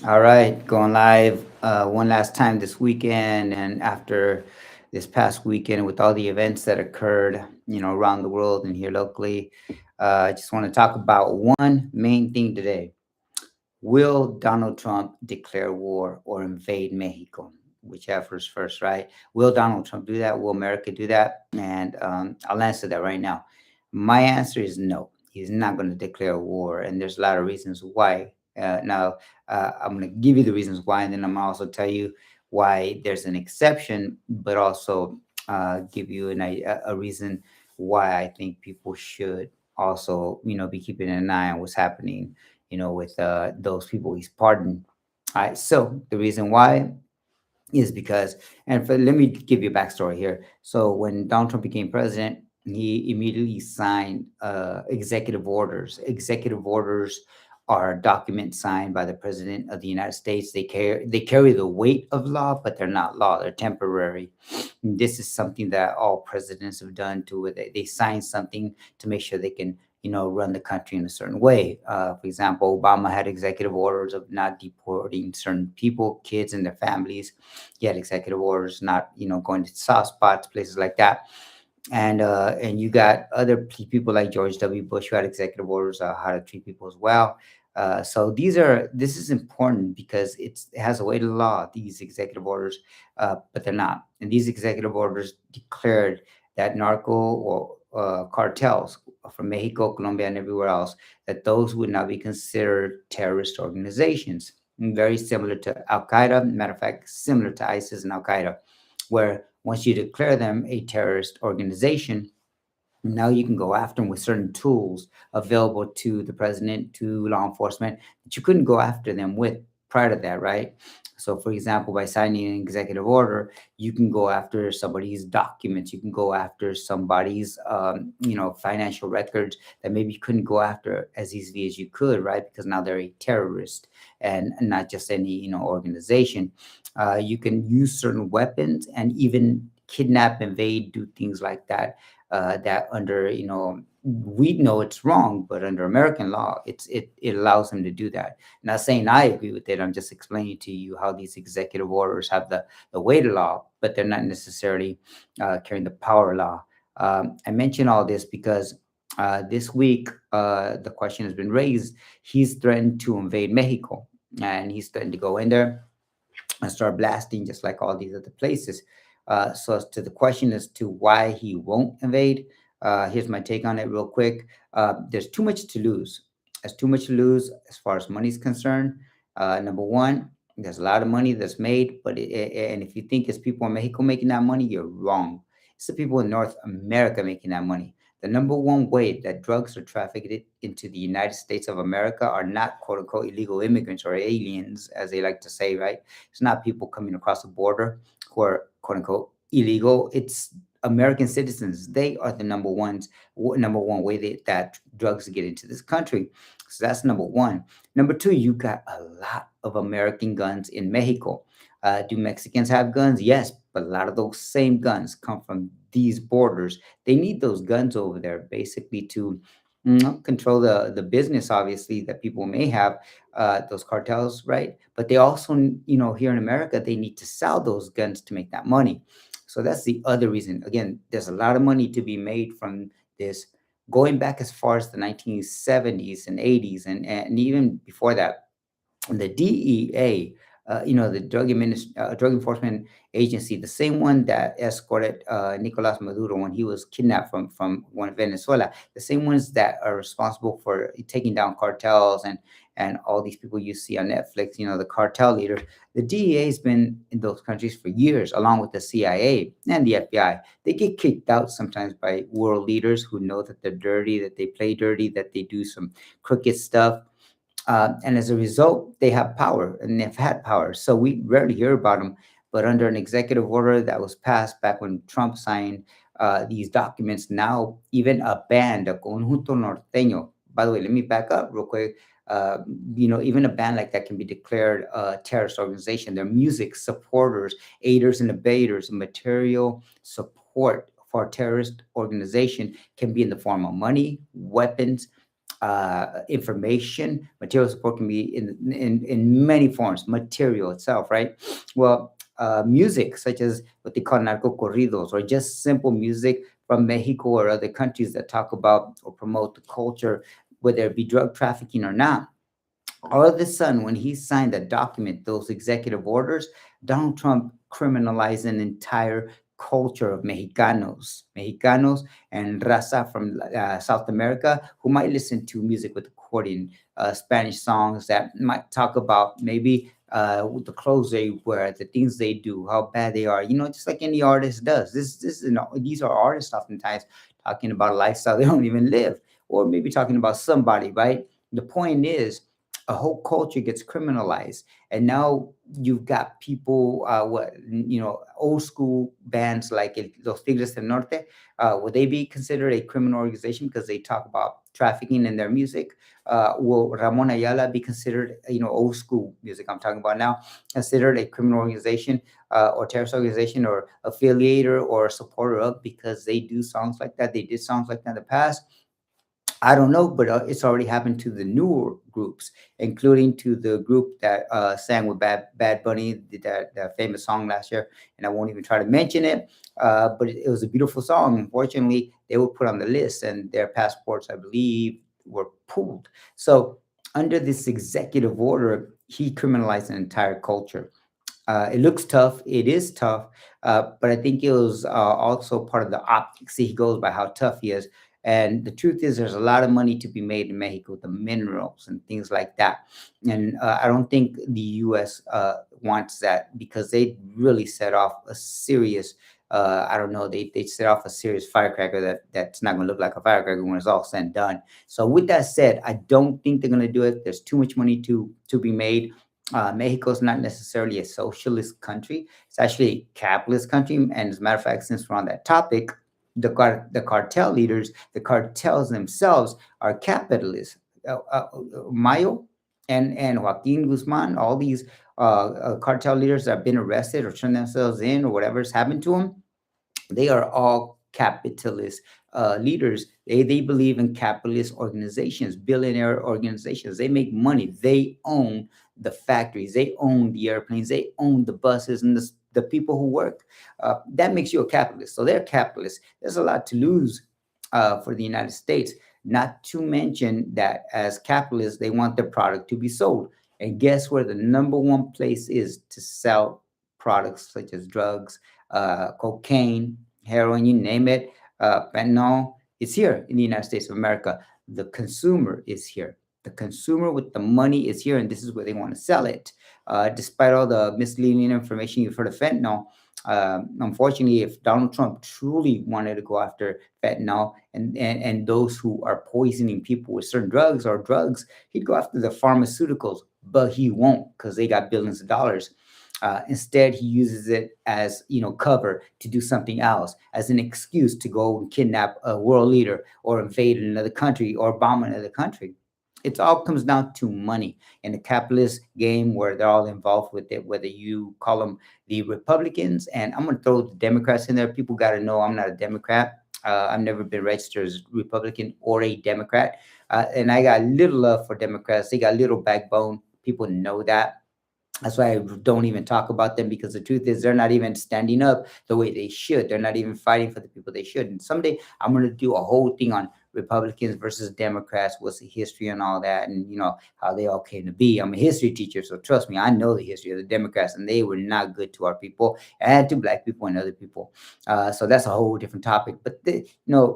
All right, going live one last time this weekend, and after this past weekend with all the events that occurred, around the world and here locally, I just want to talk about one main thing today. Will Donald Trump declare war or invade Mexico? Whichever is first, right? Will Donald Trump do that? Will America do that? And I'll answer that right now. My answer is no. He's not going to declare war, and there's a lot of reasons why. Now, I'm going to give you the reasons why, and then I'm also tell you why there's an exception, but also give you a reason why I think people should also, be keeping an eye on what's happening, with those people he's pardoned. All right. So the reason why is because, and let me give you a backstory here. So when Donald Trump became president, he immediately signed executive orders. Executive orders are documents signed by the president of the United States. They carry the weight of law, but they're not law. They're temporary. This is something that all presidents have done to it. They sign something to make sure they can, run the country in a certain way. For example, Obama had executive orders of not deporting certain people, kids, and their families. He had executive orders not, going to soft spots, places like that. And you got other people like George W. Bush who had executive orders how to treat people as well. So this is important because it has a weight of law, these executive orders, but they're not. And these executive orders declared that narco or cartels from Mexico, Colombia, and everywhere else, that those would not be considered terrorist organizations. Very similar to Al Qaeda, matter of fact, similar to ISIS and Al Qaeda, where once you declare them a terrorist organization, now you can go after them with certain tools available to the president, to law enforcement, that you couldn't go after them with prior to that, right? So, for example, by signing an executive order, you can go after somebody's documents. You can go after somebody's, financial records that maybe you couldn't go after as easily as you could, right? Because now they're a terrorist and not just any, organization. You can use certain weapons and even kidnap, invade, do things like that that under we know it's wrong, but under American law, it allows him to do that. Not saying I agree with it. I'm just explaining to you how these executive orders have the weight of law, but they're not necessarily carrying the power of law. I mention all this because this week the question has been raised. He's threatened to invade Mexico, and he's threatened to go in there and start blasting just like all these other places. So as to the question as to why he won't invade, here's my take on it real quick. There's too much to lose. There's too much to lose as far as money is concerned. Number one, there's a lot of money that's made, and if you think it's people in Mexico making that money, you're wrong. It's the people in North America making that money. The number one way that drugs are trafficked into the United States of America are not quote unquote illegal immigrants or aliens, as they like to say, right? It's not people coming across the border who are quote unquote illegal. It's American citizens. They are the number one way that drugs get into this country. So that's number one. Number two, you got a lot of American guns in Mexico. Do Mexicans have guns? Yes, but a lot of those same guns come from these borders. They need those guns over there basically to control the business, obviously, that people may have, those cartels, right? But they also, here in America, they need to sell those guns to make that money. So that's the other reason. Again, there's a lot of money to be made from this, going back as far as the 1970s and 80s, and even before that. The DEA, the Drug Enforcement Agency, the same one that escorted Nicolas Maduro when he was kidnapped from one Venezuela, the same ones that are responsible for taking down cartels and all these people you see on Netflix, the cartel leaders. The DEA has been in those countries for years, along with the CIA and the FBI. They get kicked out sometimes by world leaders who know that they're dirty, that they play dirty, that they do some crooked stuff, and as a result, they have power and they've had power. So we rarely hear about them. But under an executive order that was passed back when Trump signed these documents, now even a band, a Conjunto Norteño, by the way, let me back up real quick. Uh, even a band like that can be declared a terrorist organization. Their music supporters, aiders, and abettors, material support for a terrorist organization can be in the form of money, weapons, information. Material support can be in many forms. Material itself, right? Well, music such as what they call narco corridos, or just simple music from Mexico or other countries that talk about or promote the culture, whether it be drug trafficking or not. All of a sudden, when he signed that document, those executive orders, Donald Trump criminalized an entire culture of Mexicanos and raza from South America who might listen to music with accordion, Spanish songs that might talk about maybe the clothes they wear, the things they do, how bad they are. Just like any artist does. These are artists oftentimes talking about a lifestyle they don't even live, or maybe talking about somebody, right? The point is, a whole culture gets criminalized, and now you've got people, old school bands like Los Tigres del Norte. Would they be considered a criminal organization because they talk about trafficking in their music? Will Ramon Ayala be considered, old school music I'm talking about now, considered a criminal organization, or terrorist organization, or affiliator or supporter of, because they do songs like that, they did songs like that in the past? I don't know, but it's already happened to the newer groups, including to the group that sang with Bad Bunny, did that famous song last year, and I won't even try to mention it. But it was a beautiful song. Unfortunately, they were put on the list, and their passports, I believe, were pulled. So, under this executive order, he criminalized an entire culture. It looks tough. It is tough, but I think it was also part of the optics. See, he goes by how tough he is. And the truth is, there's a lot of money to be made in Mexico with the minerals and things like that. And I don't think the U.S. Wants that, because they really set off a serious, I don't know, they set off a serious firecracker that's not going to look like a firecracker when it's all said and done. So, with that said, I don't think they're going to do it. There's too much money to be made. Mexico is not necessarily a socialist country. It's actually a capitalist country. And as a matter of fact, since we're on that topic, the cartel leaders, the cartels themselves are capitalists. Mayo and Joaquin Guzman, all these cartel leaders that have been arrested or turned themselves in, or whatever's happened to them, they are all capitalist leaders. They believe in capitalist organizations, billionaire organizations. They make money. They own the factories. They own the airplanes. They own the buses and the people who work. That makes you a capitalist. So they're capitalists. There's a lot to lose for the United States. Not to mention that as capitalists, they want their product to be sold. And guess where the number one place is to sell products such as drugs, cocaine, heroin, you name it, fentanyl? It's here in the United States of America. The consumer is here. The consumer with the money is here, and this is where they want to sell it. Despite all the misleading information you've heard of fentanyl, unfortunately, if Donald Trump truly wanted to go after fentanyl and those who are poisoning people with certain drugs or drugs, he'd go after the pharmaceuticals, but he won't, because they got billions of dollars. Instead, he uses it as, cover to do something else, as an excuse to go and kidnap a world leader or invade another country or bomb another country. It all comes down to money in the capitalist game where they're all involved with it, whether you call them the Republicans, and I'm going to throw the Democrats in there. People got to know I'm not a Democrat. I've never been registered as Republican or a Democrat. And I got little love for Democrats. They got little backbone. People know that. That's why I don't even talk about them, because the truth is they're not even standing up the way they should. They're not even fighting for the people they should. And someday I'm going to do a whole thing on Republicans versus Democrats, what's the history and all that, and how they all came to be. I'm a history teacher, so trust me, I know the history of the Democrats, and they were not good to our people and to black people and other people. So that's a whole different topic. But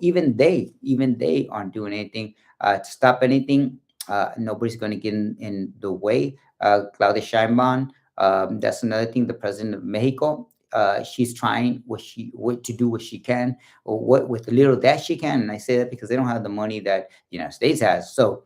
even they aren't doing anything to stop anything. Nobody's going to get in the way. Claudia Sheinbaum. That's another thing. The president of Mexico. She's trying to do what she can, or what with the little that she can. And I say that because they don't have the money that the United States has. So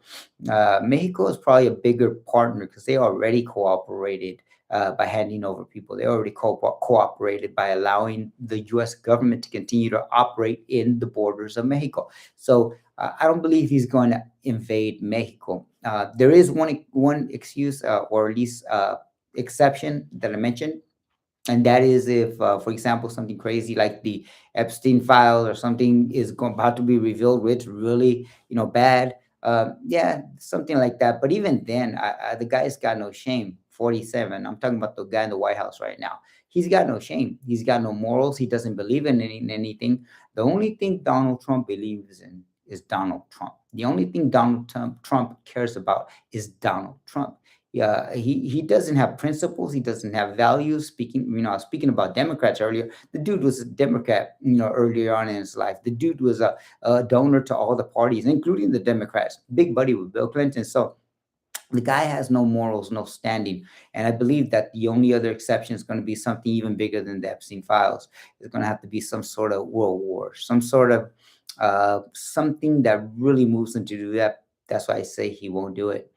Mexico is probably a bigger partner, because they already cooperated by handing over people. They already cooperated by allowing the U.S. government to continue to operate in the borders of Mexico. So I don't believe he's going to invade Mexico. There is one excuse, or at least exception that I mentioned, and that is if, for example, something crazy like the Epstein file or something is about to be revealed, which really bad. Yeah, something like that. But even then, the guy's got no shame. 47. I'm talking about the guy in the White House right now. He's got no shame. He's got no morals. He doesn't believe in anything. The only thing Donald Trump believes in is Donald Trump. The only thing Trump cares about is Donald Trump. Yeah, he doesn't have principles. He doesn't have values. I was speaking about Democrats earlier. The dude was a Democrat, earlier on in his life. The dude was a donor to all the parties, including the Democrats. Big buddy with Bill Clinton. So the guy has no morals, no standing. And I believe that the only other exception is going to be something even bigger than the Epstein files. It's going to have to be some sort of world war, some sort of something that really moves him to do that. That's why I say he won't do it.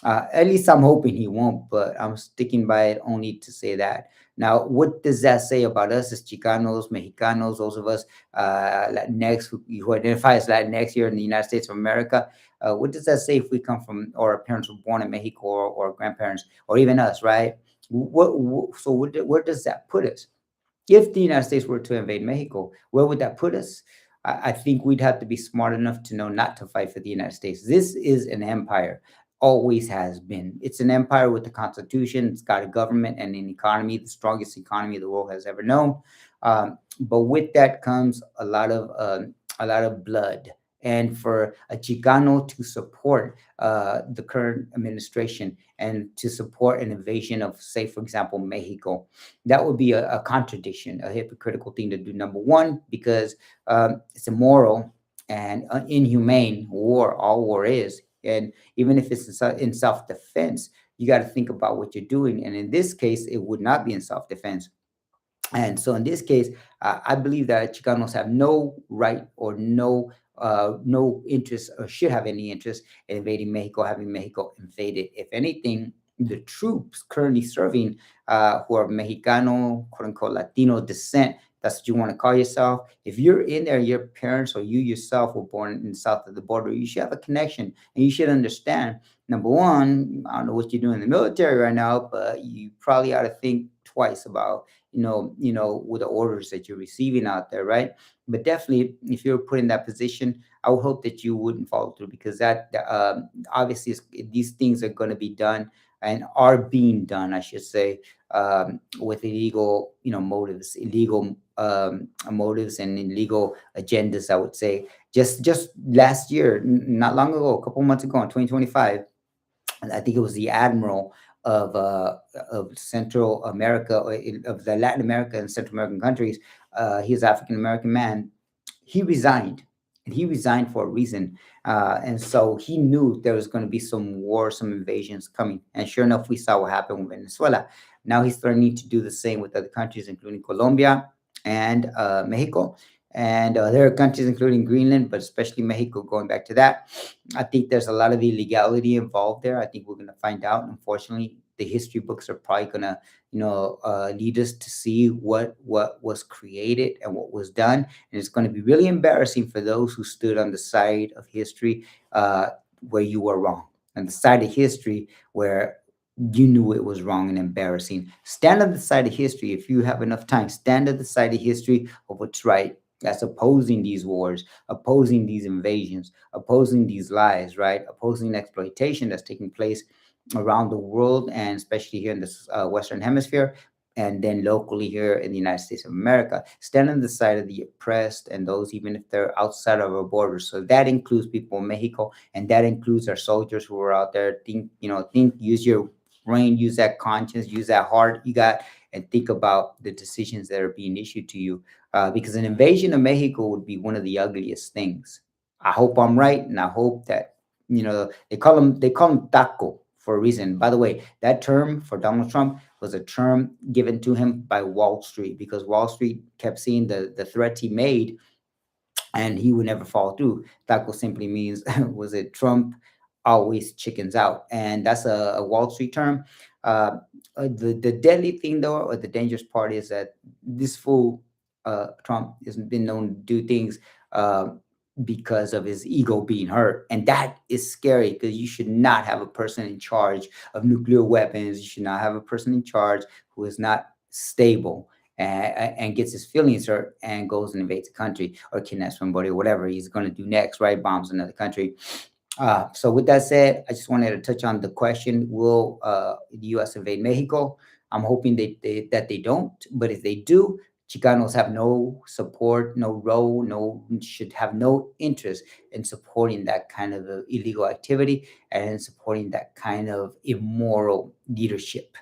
At least I'm hoping he won't, but I'm sticking by it only to say that. Now, what does that say about us as Chicanos, Mexicanos, those of us Latinx who identify as Latinx here in the United States of America? What does that say if we come from, or our parents were born in Mexico, or grandparents, or even us, right? Where does that put us? If the United States were to invade Mexico, where would that put us? I think we'd have to be smart enough to know not to fight for the United States. This is an empire, always has been. It's an empire with a constitution. It's got a government and an economy, the strongest economy the world has ever known. But with that comes a lot of blood. And for a Chicano to support the current administration and to support an invasion of, say, for example, Mexico, that would be a contradiction, a hypocritical thing to do. Number one, because it's immoral and inhumane. All war is. And even if it's in self defense, you got to think about what you're doing. And in this case, it would not be in self defense. And so in this case, I believe that Chicanos have no right or no interest, or should have any interest in invading Mexico, having Mexico invaded. If anything, the troops currently serving, who are Mexicano, quote unquote, Latino descent, that's what you want to call yourself. If you're in there, your parents or you yourself were born in the south of the border, you should have a connection, and you should understand. Number one, I don't know what you're doing in the military right now, but you probably ought to think twice about with the orders that you're receiving out there, right? But definitely, if you're put in that position, I would hope that you wouldn't follow through, because obviously these things are going to be done, and are being done, I should say, with illegal, motives and illegal agendas. I would say just last year, not long ago, a couple months ago, in 2025. I think it was the admiral of Central America, or of the Latin America and Central American countries. He's African American man. He resigned, and he resigned for a reason. And so he knew there was going to be some war, some invasions coming. And sure enough, we saw what happened with Venezuela. Now he's threatening to do the same with other countries, including Colombia and Mexico. And there are countries, including Greenland, but especially Mexico, going back to that. I think there's a lot of illegality involved there. I think we're going to find out. Unfortunately, the history books are probably going to, lead us to see what was created and what was done. And it's going to be really embarrassing for those who stood on the side of history, where you were wrong, and the side of history where you knew it was wrong and embarrassing. Stand on the side of history if you have enough time. Stand on the side of history of what's right. That's opposing these wars, opposing these invasions, opposing these lies, right? Opposing exploitation that's taking place around the world, and especially here in the Western Hemisphere, and then locally here in the United States of America. Stand on the side of the oppressed and those, even if they're outside of our borders. So that includes people in Mexico, and that includes our soldiers who are out there. Use your brain, use that conscience, use that heart you got, and think about the decisions that are being issued to you, because an invasion of Mexico would be one of the ugliest things. I hope I'm right, and I hope that they call him taco for a reason. By the way, that term for Donald Trump was a term given to him by Wall Street, because Wall Street kept seeing the threats he made, and he would never follow through. Taco simply means, was it Trump always chickens out, and that's a Wall Street term. The deadly thing, though, or the dangerous part, is that this fool, Trump, has been known to do things because of his ego being hurt, and that is scary, because you should not have a person in charge of nuclear weapons. You should not have a person in charge who is not stable, and gets his feelings hurt and goes and invades a country or kidnaps somebody or whatever he's going to do next, right? Bombs another country. So with that said, I just wanted to touch on the question: will the U.S. invade Mexico? I'm hoping that they don't, but if they do, Chicanos have no support, no role, no should have no interest in supporting that kind of illegal activity and in supporting that kind of immoral leadership.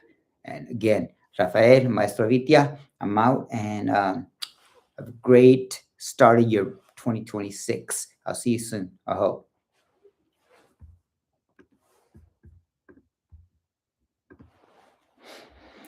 And again, Rafael, Maestro Avitia, I'm out, and have a great start of your 2026. I'll see you soon. I hope.